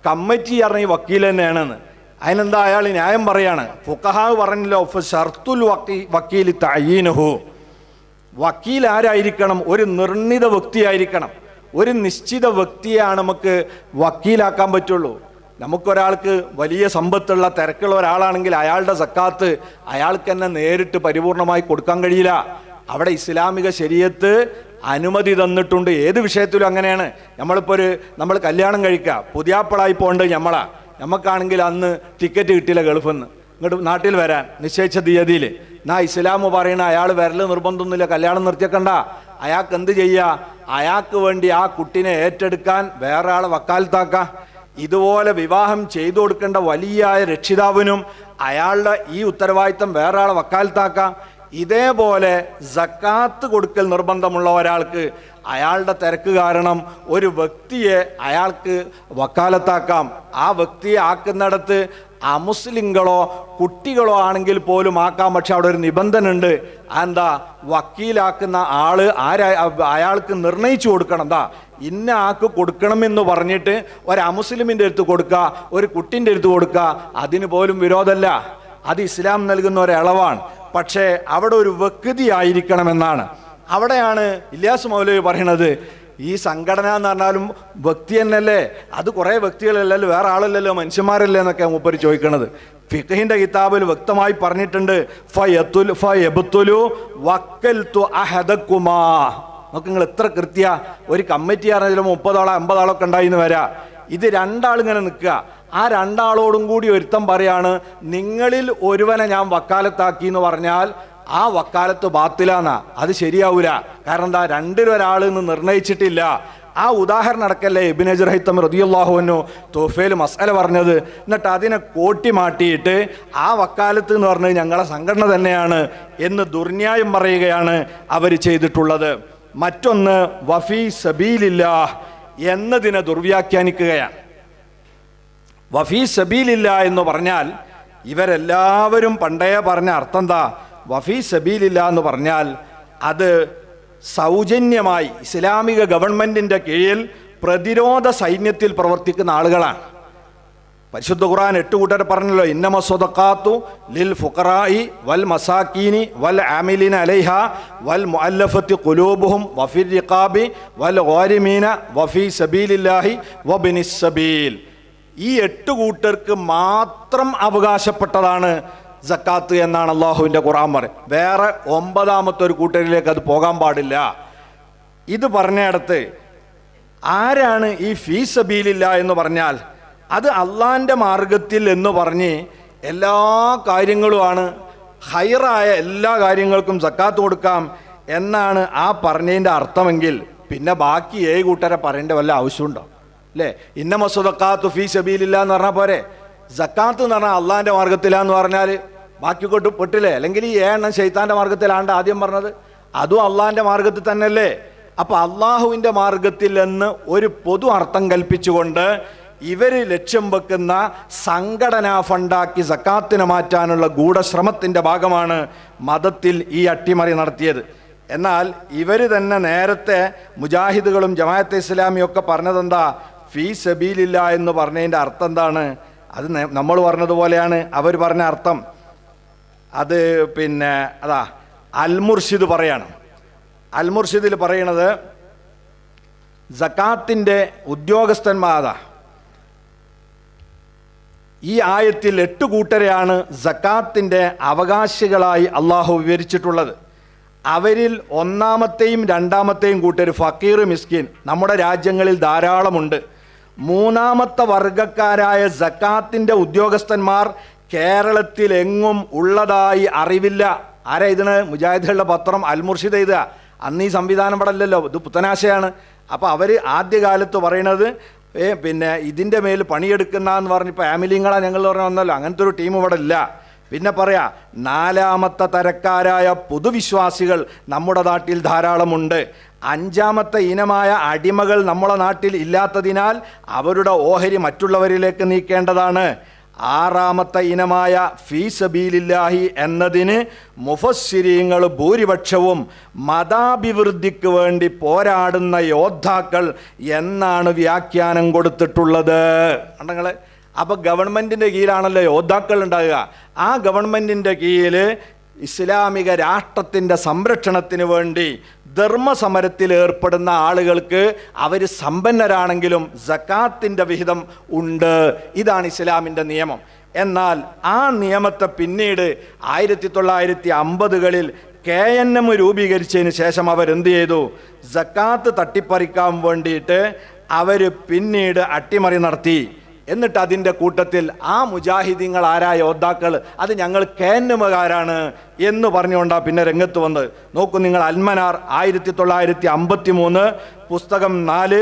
കമ്മിറ്റി പറഞ്ഞ വക്കീൽ തന്നെയാണെന്ന്. അതിനെന്താ അയാൾ ന്യായം പറയാണ്. ഫുഖഹാവ് പറഞ്ഞല്ലോ, ഷർത്തുൽ വക്കീൽ തഅയീനുഹു. വക്കീൽ ആരായിരിക്കണം? ഒരു നിർണിത വ്യക്തിയായിരിക്കണം. ഒരു നിശ്ചിത വ്യക്തിയാണ് നമുക്ക് വക്കീലാക്കാൻ പറ്റുള്ളൂ. നമുക്കൊരാൾക്ക് വലിയ സമ്പത്തുള്ള തിരക്കുള്ള ഒരാളാണെങ്കിൽ അയാളുടെ സക്കാത്ത് അയാൾക്ക് തന്നെ നേരിട്ട് പരിപൂർണമായി കൊടുക്കാൻ കഴിയില്ല. അവിടെ ഇസ്ലാമിക ശരീഅത്ത് അനുമതി തന്നിട്ടുണ്ട്. ഏത് വിഷയത്തിലും അങ്ങനെയാണ്. നമ്മൾ കല്യാണം കഴിക്കുക, പുതിയാപ്പിളായി പോകേണ്ടത് നമുക്കാണെങ്കിൽ അന്ന് ടിക്കറ്റ് കിട്ടിയില്ല ഗൾഫിൽ നിന്ന് ഇങ്ങോട്ട് നാട്ടിൽ വരാൻ നിശ്ചയിച്ച തീയതിയിൽ. ഇസ്ലാം പറയണ അയാൾ വരൽ നിർബന്ധമൊന്നുമില്ല, കല്യാണം നിർത്തിയേക്കണ്ട. അയാൾക്ക് എന്ത് ചെയ്യുക? അയാൾക്ക് വേണ്ടി ആ കുട്ടിനെ ഏറ്റെടുക്കാൻ വേറെ ആളെ വക്കാലത്താക്കാം. ഇതുപോലെ വിവാഹം ചെയ്തു കൊടുക്കേണ്ട വലിയ രക്ഷിതാവിനും അയാളുടെ ഈ ഉത്തരവാദിത്തം വേറെ ആളെ വക്കാലത്താക്കാം. ഇതേപോലെ സക്കാത്ത് കൊടുക്കൽ നിർബന്ധമുള്ള ഒരാൾക്ക് അയാളുടെ തിരക്ക് കാരണം ഒരു വ്യക്തിയെ അയാൾക്ക് വക്കാലത്താക്കാം. ആ വ്യക്തിയെ ആക്കുന്നിടത്ത് അമുസ്ലിങ്ങളോ കുട്ടികളോ ആണെങ്കിൽ പോലും ആക്കാം. പക്ഷെ അവിടെ ഒരു നിബന്ധന ഉണ്ട്. എന്താ? വക്കീലാക്കുന്ന ആള് അയാൾക്ക് നിർണയിച്ചു കൊടുക്കണം. എന്താ? ഇന്ന ആൾക്ക് കൊടുക്കണമെന്ന് പറഞ്ഞിട്ട് ഒരു അമുസ്ലിമിൻ്റെ അടുത്ത് കൊടുക്കുക, ഒരു കുട്ടിൻ്റെ അടുത്ത് കൊടുക്കുക, അതിന് പോലും വിരോധമല്ല. അത് ഇസ്ലാം നൽകുന്ന ഒരു ഇളവാണ്. പക്ഷേ അവിടെ ഒരു വ്യക്തി ആയിരിക്കണമെന്നാണ്. അവിടെയാണ് ഇല്യാസ് മൗലവി പറയുന്നത്, ഈ സംഘടന എന്ന് പറഞ്ഞാലും വ്യക്തി തന്നെയല്ലേ, അത് കുറേ വ്യക്തികളല്ലല്ലോ, വേറെ ആളല്ലല്ലോ, മനുഷ്യന്മാരല്ലേ എന്നൊക്കെ മൂപ്പര് ചോദിക്കണത്. ഫിഖഹിന്റെ കിതാബിൽ വ്യക്തമായി പറഞ്ഞിട്ടുണ്ട്, നോക്ക് നിങ്ങൾ എത്ര കൃത്യ. ഒരു കമ്മിറ്റി ആണെങ്കിലും 30 ആളോ 50 ആളൊക്കെ ഉണ്ടായിന്ന് വരാം. ഇത് രണ്ടാളിങ്ങനെ നിൽക്കുക. ആ രണ്ടാളോടും കൂടി ഒരുത്തം പറയാണ്, നിങ്ങളിൽ ഒരുവനെ ഞാൻ വക്കാലത്താക്കി എന്ന് പറഞ്ഞാൽ ആ വക്കാലത്ത് ബാത്തിലാന്നാ, അത് ശരിയാവൂല. കാരണം എന്താ? രണ്ടിലൊരാൾ എന്ന് നിർണയിച്ചിട്ടില്ല. ആ ഉദാഹരണം അടക്കല്ലേ ഇബ്നു ഹജർ ഹൈതമി റളിയല്ലാഹു അൻഹു തോഫയിൽ മസ്അല പറഞ്ഞത്. എന്നിട്ട് അതിനെ കോട്ടി മാറ്റിയിട്ട് ആ വക്കാലത്ത് എന്ന് പറഞ്ഞത് ഞങ്ങളെ സംഘടന തന്നെയാണ് എന്ന് ദുർന്യായം പറയുകയാണ് അവർ ചെയ്തിട്ടുള്ളത്. മറ്റൊന്ന് വഫീ സബീലില്ലാഹ് എന്നതിനെ ദുർവ്യാഖ്യാനിക്കുകയാണ്. വഫീ സബീലില്ല എന്ന് പറഞ്ഞാൽ ഇവരെല്ലാവരും പണ്ടേ പറഞ്ഞ അർത്ഥം എന്താ? വഫീ സബീലില്ല എന്ന് പറഞ്ഞാൽ അത് സൗജന്യമായി ഇസ്ലാമിക ഗവൺമെൻറ്റിൻ്റെ കീഴിൽ പ്രതിരോധ സൈന്യത്തിൽ പ്രവർത്തിക്കുന്ന ആളുകളാണ്. പരിശുദ്ധ ഖുർആൻ 8 കൂട്ടർ പറഞ്ഞല്ലോ, ഇന്നമ സ്വദഖാത്തു ലിൽ ഫുഖറാഇ വൽ മസാക്കീനി വൽ ആമിലിന അലൈഹ വൽ മുഅല്ലഫത്തി ഖുലൂബുഹും വഫിർ റിഖാബി വൽ ഗാരിമീന വഫീ സബീലില്ലാഹി വബ്നിസ് സബീൽ. ഈ 8 കൂട്ടർക്ക് മാത്രം അവകാശപ്പെട്ടതാണ് സക്കാത്ത് എന്നാണ് അള്ളാഹുവിൻ്റെ ഖുർആൻ പറയും. വേറെ 9ാമത്തെ ഒരു കൂട്ടരിലേക്ക് അത് പോകാൻ പാടില്ല. ഇത് പറഞ്ഞിടത്ത് ആരാണ് ഈ ഫീ സബീലില്ല എന്ന് പറഞ്ഞാൽ അത് അള്ളാഹിൻ്റെ മാർഗത്തിൽ എന്ന് പറഞ്ഞ് എല്ലാ കാര്യങ്ങളുമാണ്, ഹൈറായ എല്ലാ കാര്യങ്ങൾക്കും സക്കാത്ത് കൊടുക്കാം എന്നാണ് ആ പറഞ്ഞതിൻ്റെ അർത്ഥമെങ്കിൽ പിന്നെ ബാക്കി 7 കൂട്ടരെ പറയേണ്ട വല്ല ആവശ്യമുണ്ടോ? അല്ലേ? ഇന്നമ സ്വതക്കാത്തു ഫീ സബീലില്ല എന്ന് പറഞ്ഞാൽ പോരെ? സക്കാത്ത് എന്ന് പറഞ്ഞാൽ അള്ളാഹിൻ്റെ മാർഗത്തിലാന്ന് പറഞ്ഞാൽ ബാക്കി കൊണ്ട് പെട്ടില്ലേ? അല്ലെങ്കിൽ ഈ 7 എണ്ണം ശൈത്താൻ്റെ മാർഗത്തിലാണ്ട് ആദ്യം പറഞ്ഞത്, അതും അള്ളാഹിൻ്റെ മാർഗത്തിൽ തന്നെയല്ലേ? അപ്പം അള്ളാഹുവിൻ്റെ മാർഗത്തിൽ എന്ന് ഒരു പൊതു അർത്ഥം കൽപ്പിച്ചുകൊണ്ട് ഇവർ ലക്ഷ്യം വെക്കുന്ന സംഘടനാ ഫണ്ടാക്കി സക്കാത്തിനെ മാറ്റാനുള്ള ഗൂഢശ്രമത്തിൻ്റെ ഭാഗമാണ് മതത്തിൽ ഈ അട്ടിമറി നടത്തിയത്. എന്നാൽ ഇവർ തന്നെ നേരത്തെ മുജാഹിദുകളും ജമാഅത്തെ ഇസ്ലാമിയും ഒക്കെ പറഞ്ഞതെന്താ? ഫീ സബീലില്ല എന്ന് പറഞ്ഞതിൻ്റെ അർത്ഥം എന്താണ്? അത് നമ്മൾ പറഞ്ഞതുപോലെയാണ് അവർ പറഞ്ഞ അർത്ഥം. അത് പിന്നെ അതാ അൽ മുർഷിദ് പറയാണ്. അൽ മുർഷിദിൽ പറയണത് സക്കാത്തിൻ്റെ ഉദ്യോഗസ്ഥന്മാരാ. ഈ ആയത്തിൽ 8 കൂട്ടരെയാണ് സക്കാത്തിൻ്റെ അവകാശികളായി അള്ളാഹു വിവരിച്ചിട്ടുള്ളത്. അവരിൽ 1ാമത്തെയും 2ാമത്തെയും കൂട്ടർ ഫക്കീർ, മിസ്കിൻ നമ്മുടെ രാജ്യങ്ങളിൽ ധാരാളമുണ്ട്. 3ാമത്തെ വർഗക്കാരായ സക്കാത്തിൻ്റെ ഉദ്യോഗസ്ഥന്മാർ കേരളത്തിലെങ്ങും ഉള്ളതായി അറിവില്ല. ആരാ ഇതിന്? മുജാഹിദുകളുടെ പത്രം അൽ മുർഷിദ് എഴുതുക. അന്ന് ഈ സംവിധാനം ഇവിടെ അല്ലല്ലോ, ഇത് പുത്തനാശയാണ്. അപ്പോൾ അവർ ആദ്യകാലത്ത് പറയണത് പിന്നെ ഇതിൻ്റെ മേൽ പണിയെടുക്കുന്ന എന്ന് പറഞ്ഞിപ്പോൾ ആമിലിങ്ങളാ ഞങ്ങൾ പറഞ്ഞ വന്നല്ലോ, അങ്ങനത്തെ ഒരു ടീം ഇവിടെ ഇല്ല. പിന്നെ പറയാ 4ാമത്തെ തരക്കാരായ പൊതുവിശ്വാസികൾ നമ്മുടെ നാട്ടിൽ ധാരാളമുണ്ട്. 5ാമത്തെ ഇനമായ അടിമകൾ നമ്മുടെ നാട്ടിൽ ഇല്ലാത്തതിനാൽ അവരുടെ ഓഹരി മറ്റുള്ളവരിലേക്ക് നീക്കേണ്ടതാണ്. 6ാമത്തെ ഇനമായ ഫീ സബീലില്ലാഹി എന്നതിന് മുഫസ്സിരീങ്ങൾ ഭൂരിപക്ഷവും മതാഭിവൃദ്ധിക്ക് വേണ്ടി പോരാടുന്ന യോദ്ധാക്കൾ എന്നാണ് വ്യാഖ്യാനം കൊടുത്തിട്ടുള്ളത്. കണ്ടങ്ങൾ? അപ്പോൾ ഗവൺമെൻറ്റിൻ്റെ കീഴിലാണല്ലോ യോദ്ധാക്കൾ ഉണ്ടാകുക. ആ ഗവൺമെൻറ്റിൻ്റെ കീഴിൽ ഇസ്ലാമിക രാഷ്ട്രത്തിൻ്റെ സംരക്ഷണത്തിന് വേണ്ടി ധർമ്മസമരത്തിൽ ഏർപ്പെടുന്ന ആളുകൾക്ക് അവർ സമ്പന്നരാണെങ്കിലും സക്കാത്തിൻ്റെ വിഹിതം ഉണ്ട്. ഇതാണ് ഇസ്ലാമിൻ്റെ നിയമം. എന്നാൽ ആ നിയമത്തെ പിന്നീട് 1950കളിൽ KNM രൂപീകരിച്ചതിന് ശേഷം അവരെന്ത് ചെയ്തു? സക്കാത്ത് തട്ടിപ്പറിക്കാൻ വേണ്ടിയിട്ട് അവർ പിന്നീട് അട്ടിമറി നടത്തി. എന്നിട്ട് അതിൻ്റെ കൂട്ടത്തിൽ ആ മുജാഹിദീങ്ങൾ ആരായ യോദ്ധാക്കൾ അത് ഞങ്ങൾ KNMകാരാണ് എന്ന് പറഞ്ഞുകൊണ്ടാണ് പിന്നെ രംഗത്ത് വന്നത്. നോക്കൂ നിങ്ങൾ, അൽമനാർ 1953 പുസ്തകം 4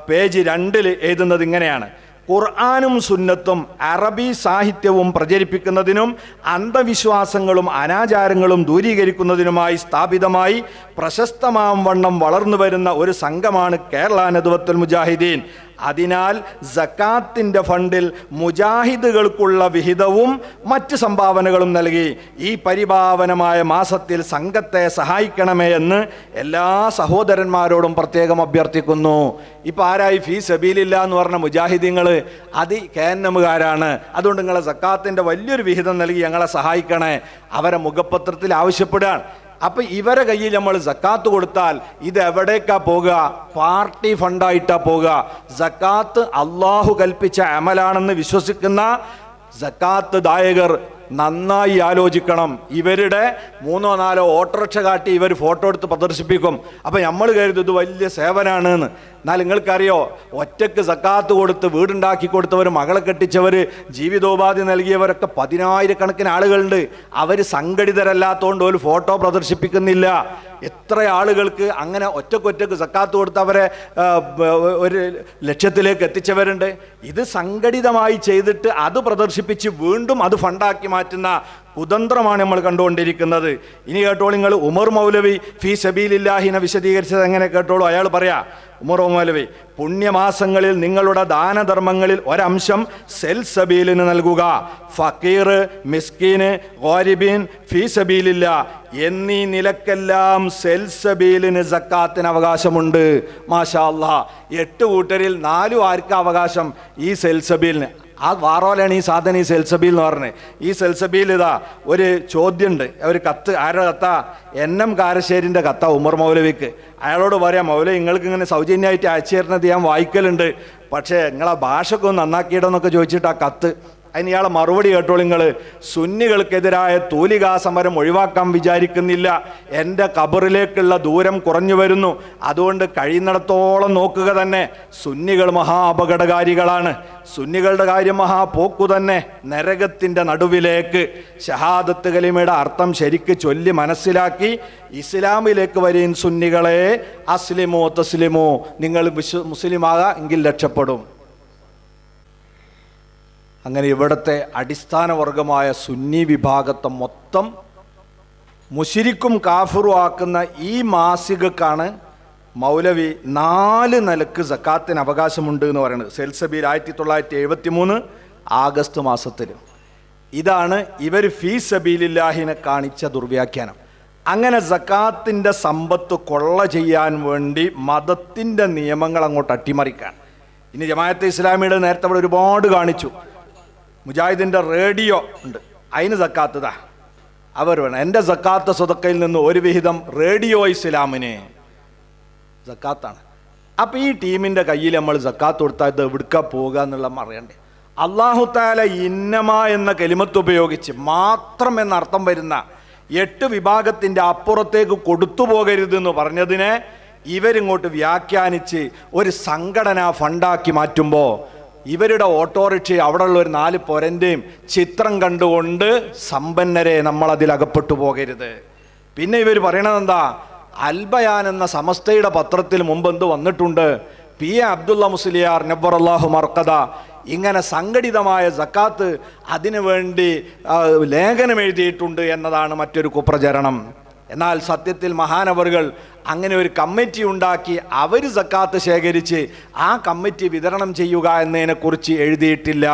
പേജ് 2 എഴുതുന്നത് ഇങ്ങനെയാണ്: ഖുർആനും സുന്നത്തും അറബി സാഹിത്യവും പ്രചരിപ്പിക്കുന്നതിനും അന്ധവിശ്വാസങ്ങളും അനാചാരങ്ങളും ദൂരീകരിക്കുന്നതിനുമായി സ്ഥാപിതമായി പ്രശസ്തമാം വണ്ണം വളർന്നു വരുന്ന ഒരു സംഘമാണ് കേരള നദ്വത്തുൽ മുജാഹിദീൻ. അതിനാൽ സക്കാത്തിൻ്റെ ഫണ്ടിൽ മുജാഹിദുകൾക്കുള്ള വിഹിതവും മറ്റ് സംഭാവനകളും നൽകി ഈ പരിപാവനമായ മാസത്തിൽ സംഘത്തെ സഹായിക്കണമേ എന്ന് എല്ലാ സഹോദരന്മാരോടും പ്രത്യേകം അഭ്യർത്ഥിക്കുന്നു. ഇപ്പം ആരായി ഫീ സബീലില്ല എന്ന് പറഞ്ഞ മുജാഹിദീങ്ങൾ? അത് KNMകാരാണ്. അതുകൊണ്ട് നിങ്ങളെ സക്കാത്തിൻ്റെ വലിയൊരു വിഹിതം നൽകി ഞങ്ങളെ സഹായിക്കണേ അവരെ മുഖപത്രത്തിൽ ആവശ്യപ്പെടുകയാണ്. അപ്പം ഇവരെ കയ്യിൽ നമ്മൾ സക്കാത്ത് കൊടുത്താൽ ഇത് എവിടേക്കാ പോകുക? പാർട്ടി ഫണ്ടായിട്ടാ പോകുക. സക്കാത്ത് അള്ളാഹു കൽപ്പിച്ച അമലാണെന്ന് വിശ്വസിക്കുന്ന സക്കാത്ത് ദായകർ നന്നായി ആലോചിക്കണം. ഇവരുടെ 3-4 ഓട്ടോറിക്ഷ കാട്ടി ഇവർ ഫോട്ടോ എടുത്ത് പ്രദർശിപ്പിക്കും. അപ്പം നമ്മൾ കരുതും ഇത് വലിയ സേവനാണ് എന്ന്. എന്നാൽ നിങ്ങൾക്കറിയോ, ഒറ്റക്ക് സക്കാത്ത് കൊടുത്ത് വീടുണ്ടാക്കി കൊടുത്തവർ, മകളെ കെട്ടിച്ചവർ, ജീവിതോപാധി നൽകിയവരൊക്കെ 10,000 ആളുകളുണ്ട്. അവർ സംഘടിതരല്ലാത്തതുകൊണ്ട് ഒരു ഫോട്ടോ പ്രദർശിപ്പിക്കുന്നില്ല. എത്ര ആളുകൾക്ക് അങ്ങനെ ഒറ്റക്കൊറ്റക്ക് സക്കാത്ത് കൊടുത്ത് അവരെ ഒരു ലക്ഷ്യത്തിലേക്ക് എത്തിച്ചവരുണ്ട്. ഇത് സംഘടിതമായി ചെയ്തിട്ട് അത് പ്രദർശിപ്പിച്ച് വീണ്ടും അത് ഫണ്ടാക്കി മാറ്റുന്ന കുതന്ത്രമാണ് നമ്മൾ കണ്ടുകൊണ്ടിരിക്കുന്നത്. ഇനി കേട്ടോളൂ നിങ്ങൾ, ഉമർ മൗലവി ഫീ സബീലില്ലാഹിനെ വിശദീകരിച്ചത് എങ്ങനെ കേട്ടോളൂ. അയാൾ പറയാ, ഉമർ മൗലവി, പുണ്യമാസങ്ങളിൽ നിങ്ങളുടെ ദാനധർമ്മങ്ങളിൽ ഒരംശം സബീലിന് നൽകുക. ഫക്കീർ, മിസ്കീന്, ഗാരിബീൻ, ഫീ സബീലില്ല എന്നീ നിലക്കെല്ലാം സബീലിന് സക്കാത്തിന് അവകാശമുണ്ട്. മാഷാ അല്ലാഹ്. 8 കൂട്ടരിൽ 4 ആർക്കാ അവകാശം? ഈ സബീലിന്. ആ വാറോലാണ് ഈ സാധനം, ഈ സബീൽ എന്ന് പറഞ്ഞത്. ഈ സബീൽ ഇതാ ഒരു ചോദ്യമുണ്ട്, ഒരു കത്ത്. ആരുടെ കത്താ? NM കാരശ്ശേരിൻ്റെ കത്താ ഉമർ മൗലവിക്ക്. അയാളോട് പറയാം, മൗലവി നിങ്ങൾക്ക് ഇങ്ങനെ സൗജന്യമായിട്ട് അയച്ചു തരുന്നത് ഞാൻ വായിക്കലുണ്ട്, പക്ഷേ നിങ്ങളാ ഭാഷയൊക്കെ ഒന്ന് നന്നാക്കിയിടോന്നൊക്കെ ചോദിച്ചിട്ട് ആ കത്ത് അതിന് ഇയാളെ മറുപടി കേട്ടോളൂ നിങ്ങൾ. സുന്നികൾക്കെതിരായ തൂലികാ സമരം ഒഴിവാക്കാൻ വിചാരിക്കുന്നില്ല. എൻ്റെ ഖബറിലേക്കുള്ള ദൂരം കുറഞ്ഞു വരുന്നു. അതുകൊണ്ട് കഴിയുന്നിടത്തോളം നോക്കുക തന്നെ. സുന്നികൾ മഹാ അപകടകാരികളാണ്. സുന്നികളുടെ കാര്യം മഹാപോക്കു തന്നെ. നരകത്തിൻ്റെ നടുവിലേക്ക്. ഷഹാദത്ത് കലിമയുടെ അർത്ഥം ശരിക്ക് ചൊല്ലി മനസ്സിലാക്കി ഇസ്ലാമിലേക്ക് വരീൻ സുന്നികളെ. അസ്ലിമോ തസ്ലിമോ, നിങ്ങൾ മുസ്ലിമാകാ എങ്കിൽ രക്ഷപ്പെടും. അങ്ങനെ ഇവിടുത്തെ അടിസ്ഥാന വർഗമായ സുന്നി വിഭാഗത്തെ മൊത്തം മുശിരിക്കും കാഫിറും ആക്കുന്ന ഈ മാസികക്കാണ് മൗലവി 4 നിലക്ക് സക്കാത്തിന് അവകാശമുണ്ട് എന്ന് പറയുന്നത്. സെൽസബീൽ 1973 ആഗസ്റ്റ് മാസത്തിൽ. ഇതാണ് ഇവർ ഫീ സബീലില്ലാഹിനെ കാണിച്ച ദുർവ്യാഖ്യാനം. അങ്ങനെ സക്കാത്തിൻ്റെ സമ്പത്ത് കൊള്ള ചെയ്യാൻ വേണ്ടി മതത്തിൻ്റെ നിയമങ്ങൾ അങ്ങോട്ട് അട്ടിമറിക്കാൻ. ഇനി ജമാഅത്തെ ഇസ്ലാമിയുടെ നേരത്തെ അവിടെ ഒരുപാട് കാണിച്ചു. മുജാഹിദിൻ്റെ റേഡിയോ ഉണ്ട്, അതിന് സക്കാത്തതാ അവർ വേണം. എൻ്റെ സക്കാത്ത് സ്വതക്കയിൽ നിന്ന് ഒരു വിഹിതം റേഡിയോ ഇസ്ലാമിന് സക്കാത്താണ്. അപ്പം ഈ ടീമിൻ്റെ കയ്യിൽ നമ്മൾ സക്കാത്ത് കൊടുത്താൽ ഇത് എവിടുക്ക പോകുക എന്നുള്ള അറിയണ്ടേ. അല്ലാഹു തആല ഇന്നമ എന്ന കലിമത്ത് ഉപയോഗിച്ച് മാത്രം എന്നർത്ഥം വരുന്ന 8 വിഭാഗത്തിൻ്റെ അപ്പുറത്തേക്ക് കൊടുത്തു പോകരുതെന്ന് പറഞ്ഞതിനെ ഇവരിങ്ങോട്ട് വ്യാഖ്യാനിച്ച് ഒരു സംഘടനാ ഫണ്ടാക്കി മാറ്റുമ്പോൾ ഇവരുടെ ഓട്ടോറിക്ഷ അവിടെയുള്ള ഒരു 4 പൊരൻ്റെയും ചിത്രം കണ്ടുകൊണ്ട് സമ്പന്നരെ നമ്മളതിൽ അകപ്പെട്ടു പോകരുത്. പിന്നെ ഇവർ പറയണത് എന്താ? അൽബയാൻ എന്ന സമസ്തയുടെ പത്രത്തിൽ മുമ്പ് എന്ത് വന്നിട്ടുണ്ട്? പി എ അബ്ദുള്ള മുസ്ലിയാർ നബ്ബറല്ലാഹു മർക്കദ ഇങ്ങനെ സംഘടിതമായ സക്കാത്ത് അതിനു വേണ്ടി ലേഖനം എഴുതിയിട്ടുണ്ട് എന്നതാണ് മറ്റൊരു കുപ്രചരണം. എന്നാൽ സത്യത്തിൽ മഹാനവറുകൾ അങ്ങനെ ഒരു കമ്മിറ്റി ഉണ്ടാക്കി അവർ സക്കാത്ത് ശേഖരിച്ച് ആ കമ്മിറ്റി വിതരണം ചെയ്യുക എന്നതിനെക്കുറിച്ച് എഴുതിയിട്ടില്ല.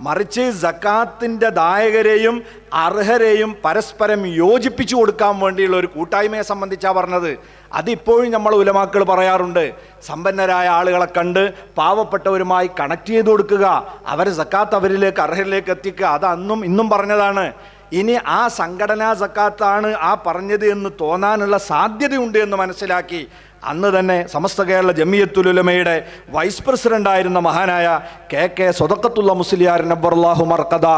മറിച്ച് സക്കാത്തിൻ്റെ ദായകരെയും അർഹരെയും പരസ്പരം യോജിപ്പിച്ചു കൊടുക്കാൻ വേണ്ടിയുള്ള ഒരു കൂട്ടായ്മയെ സംബന്ധിച്ചാണ് പറഞ്ഞത്. അതിപ്പോഴും നമ്മൾ ഉലമാക്കൾ പറയാറുണ്ട്. സമ്പന്നരായ ആളുകളെ കണ്ട് പാവപ്പെട്ടവരുമായി കണക്ട് ചെയ്ത് കൊടുക്കുക, അവരെ സക്കാത്ത് അവരിലേക്ക് അർഹരിലേക്ക് എത്തിക്കുക. അത് അന്നും ഇന്നും പറഞ്ഞതാണ്. ഇനി ആ സംഘടനാ സക്കാത്താണ് ആ പറഞ്ഞത് എന്ന് തോന്നാനുള്ള സാധ്യതയുണ്ട് എന്ന് മനസ്സിലാക്കി അന്ന് തന്നെ സമസ്ത കേരള ജമിയത്തുൽ ഉലമയുടെ വൈസ് പ്രസിഡൻ്റായിരുന്ന മഹാനായ കെ സ്വതക്കത്തുള്ള മുസ്ലിയാർ നബ്ബറല്ലാഹു മർക്കദ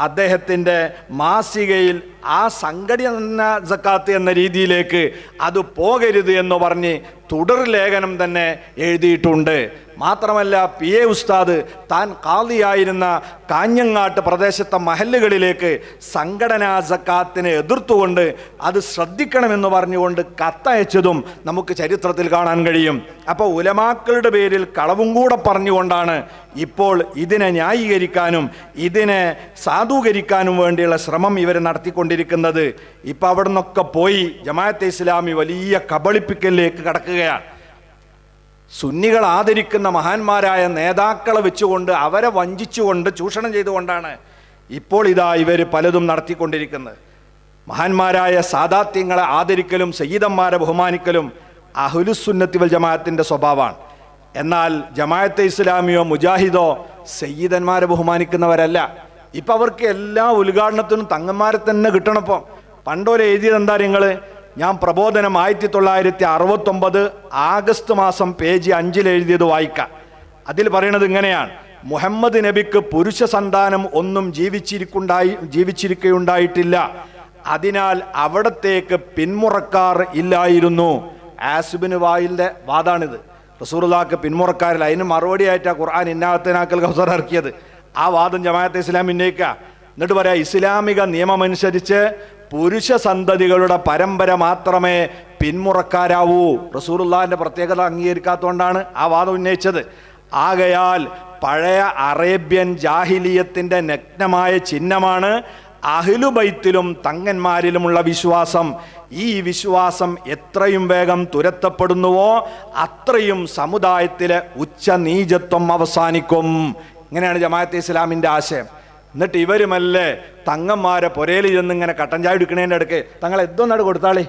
അദ്ദേഹത്തിൻ്റെ മാസികയിൽ ആ സംഘടന സക്കാത്ത് എന്ന രീതിയിലേക്ക് അത് പോകരുത് എന്ന് പറഞ്ഞ് തുടർ ലേഖനം തന്നെ എഴുതിയിട്ടുണ്ട്. മാത്രമല്ല പി എ ഉസ്താദ് താൻ ഖാദിയായിരുന്ന കാഞ്ഞങ്ങാട്ട് പ്രദേശത്തെ മഹല്ലുകളിലേക്ക് സംഘടനാ സക്കാത്തിനെ എതിർത്തുകൊണ്ട് അത് ശ്രദ്ധിക്കണമെന്ന് പറഞ്ഞുകൊണ്ട് കത്തയച്ചതും നമുക്ക് ചരിത്രത്തിൽ കാണാൻ കഴിയും. അപ്പോൾ ഉലമാക്കളുടെ പേരിൽ കളവും കൂടെ പറഞ്ഞുകൊണ്ടാണ് ഇപ്പോൾ ഇതിനെ ന്യായീകരിക്കാനും ഇതിനെ സാധൂകരിക്കാനും വേണ്ടിയുള്ള ശ്രമം ഇവർ നടത്തിക്കൊണ്ടിരിക്കുന്നത്. ഇപ്പം അവിടെ നിന്നൊക്കെ പോയി ജമാഅത്തെ ഇസ്ലാമി വലിയ കബളിപ്പിക്കലിലേക്ക് കടക്കുകയാണ്. സുന്നികൾ ആദരിക്കുന്ന മഹാന്മാരായ നേതാക്കളെ വെച്ചുകൊണ്ട് അവരെ വഞ്ചിച്ചുകൊണ്ട് ചൂഷണം ചെയ്തുകൊണ്ടാണ് ഇപ്പോൾ ഇതാ ഇവർ പലതും നടത്തിക്കൊണ്ടിരിക്കുന്നത്. മഹാന്മാരായ സാദാത്യങ്ങളെ ആദരിക്കലും സയ്യിദന്മാരെ ബഹുമാനിക്കലും അഹ്ലുസുന്നത്തി വൽ ജമാഅത്തിൻ്റെ സ്വഭാവമാണ്. എന്നാൽ ജമാഅത്തെ ഇസ്ലാമിയോ മുജാഹിദോ സയ്യിദന്മാരെ ബഹുമാനിക്കുന്നവരല്ല. ഇപ്പം അവർക്ക് എല്ലാ ഉദ്ഘാടനത്തിനും തങ്ങന്മാരെ തന്നെ കിട്ടണപ്പോൾ പണ്ടോലെ എഴുതിയത് എന്താ? നിങ്ങൾ ഞാൻ പ്രബോധനം 1969 ആഗസ്റ്റ് മാസം പേജ് 5 എഴുതിയത് വായിക്കാം. അതിൽ പറയണത് ഇങ്ങനെയാണ്: മുഹമ്മദ് നബിക്ക് പുരുഷ സന്താനം ഒന്നും ജീവിച്ചിരിക്കുകയുണ്ടായിട്ടില്ല, അതിനാൽ അവിടത്തേക്ക് പിന്മുറക്കാർ ഇല്ലായിരുന്നു. ആസിബിന് വായിലിൻ്റെ വാദാണിത്. റസൂലുള്ളാഹിക്ക് പിന്മുറക്കാരില്ല. അതിന് മറുപടിയായിട്ടാണ് ഖുർആൻ ഇന്നാഅത്തൈനാക്കൽ കൗസർ ഇറക്കിയത്. ആ വാദം ജമാഅത്തെ ഇസ്ലാം ഉന്നയിക്കുക. എന്നിട്ട് പറയാം, ഇസ്ലാമിക നിയമമനുസരിച്ച് പുരുഷ സന്തതികളുടെ പരമ്പര മാത്രമേ പിന്മുറക്കാരാവൂ. റസൂലുള്ളാഹിന്റെ പ്രത്യേകത അംഗീകരിക്കാത്തതുകൊണ്ടാണ് ആ വാദം ഉന്നയിച്ചത്. ആകയാൽ പഴയ അറേബ്യൻ ജാഹിലിയത്തിൻ്റെ നഗ്നമായ ചിഹ്നമാണ് അഹ്ലുബൈത്തിലും തങ്ങന്മാരിലുമുള്ള വിശ്വാസം. ഈ വിശ്വാസം എത്രയും വേഗം തുരത്തപ്പെടുന്നുവോ അത്രയും സമുദായത്തിലെ ഉച്ചനീചത്വം അവസാനിക്കും. ഇങ്ങനെയാണ് ജമാഅത്തെ ഇസ്ലാമിൻ്റെ ആശയം. എന്നിട്ട് ഇവരുമല്ലേ തങ്ങന്മാരെ പൊരയിൽ ചെന്നിങ്ങനെ കട്ടൻ ചായ എടുക്കണേൻ്റെ ഇടയ്ക്ക് തങ്ങൾ എന്തോന്നാട് കൊടുത്താളേ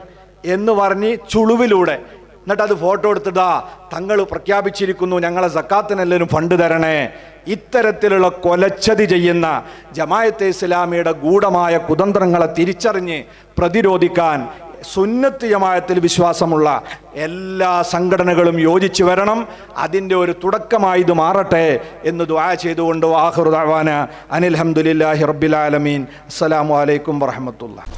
എന്ന് പറഞ്ഞ് ചുളുവിലൂടെ എന്നിട്ട് അത് ഫോട്ടോ എടുത്തിട്ടാ തങ്ങൾ പ്രഖ്യാപിച്ചിരിക്കുന്നു ഞങ്ങളെ സക്കാത്തിനെല്ലാവരും ഫണ്ട് തരണേ. ഇത്തരത്തിലുള്ള കൊലച്ചതി ചെയ്യുന്ന ജമാഅത്തെ ഇസ്ലാമിയുടെ ഗൂഢമായ കുതന്ത്രങ്ങളെ തിരിച്ചറിഞ്ഞ് പ്രതിരോധിക്കാൻ സുന്നത്ത് ജമാഅത്തിൽ വിശ്വാസമുള്ള എല്ലാ സംഘടനകളും യോജിച്ചു വരണം. അതിൻ്റെ ഒരു തുടക്കമായി ഇത് മാറട്ടെ എന്ന് ദുആ ചെയ്തുകൊണ്ട് ആഖിറു ദഅവാന അനിൽ ഹംദുലില്ലാഹി റബ്ബിൽ ആലമീൻ. അസ്സലാമു അലൈക്കും വറഹ്മത്തുള്ളാഹി.